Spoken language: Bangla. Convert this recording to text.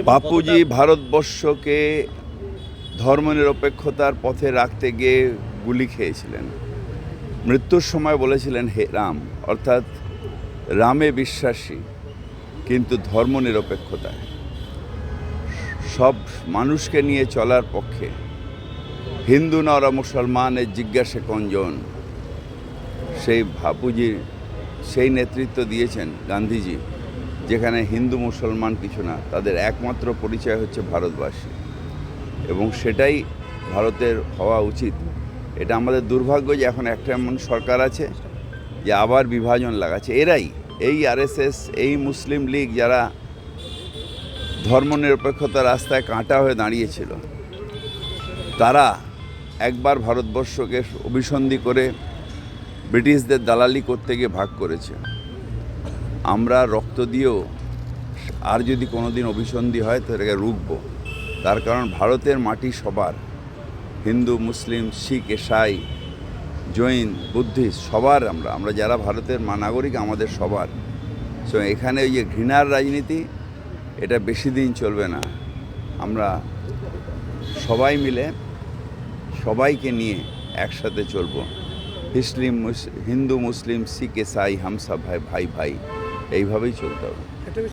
বাপুজি ভারতবর্ষকে ধর্মনিরপেক্ষতার পথে রাখতে গিয়ে গুলি খেয়েছিলেন। মৃত্যুর সময় বলেছিলেন, হে রাম, অর্থাৎ রামে বিশ্বাসী কিন্তু ধর্মনিরপেক্ষতায় সব মানুষকে নিয়ে চলার পক্ষে। হিন্দু না ওরা মুসলমানের জিজ্ঞাসে কোনজন। সেই বাপুজি সেই নেতৃত্ব দিয়েছেন গান্ধীজি, যেখানে হিন্দু মুসলমান কিছু না, তাদের একমাত্র পরিচয় হচ্ছে ভারতবাসী, এবং সেটাই ভারতের হওয়া উচিত। এটা আমাদের দুর্ভাগ্য যে এখন একটা এমন সরকার আছে যে আবার বিভাজন লাগাচ্ছে। এরাই, এই আরএসএস, এই মুসলিম লীগ, যারা ধর্মনিরপেক্ষতার রাস্তায় কাঁটা হয়ে দাঁড়িয়েছিল, তারা একবার ভারতবর্ষকে অভিসন্ধি করে ব্রিটিশদের দালালি করতে গিয়ে ভাগ করেছে। আমরা রক্ত দিয়েও আর যদি কোনো দিন অভিসন্ধি হয় তাদেরকে রুখব। তার কারণ ভারতের মাটি সবার, হিন্দু, মুসলিম, শিখ, ইসাই, জৈন, বুদ্ধিস্ট, সবার আমরা যারা ভারতের নাগরিক আমাদের সবার। সো এখানে ওই যে ঘৃণার রাজনীতি, এটা বেশি দিন চলবে না। আমরা সবাই মিলে সবাইকে নিয়ে একসাথে চলব। হিন্দু, মুসলিম, শিখ, ইসাই, হাম সব ভাই ভাই, এইভাবেই চলতে হবে।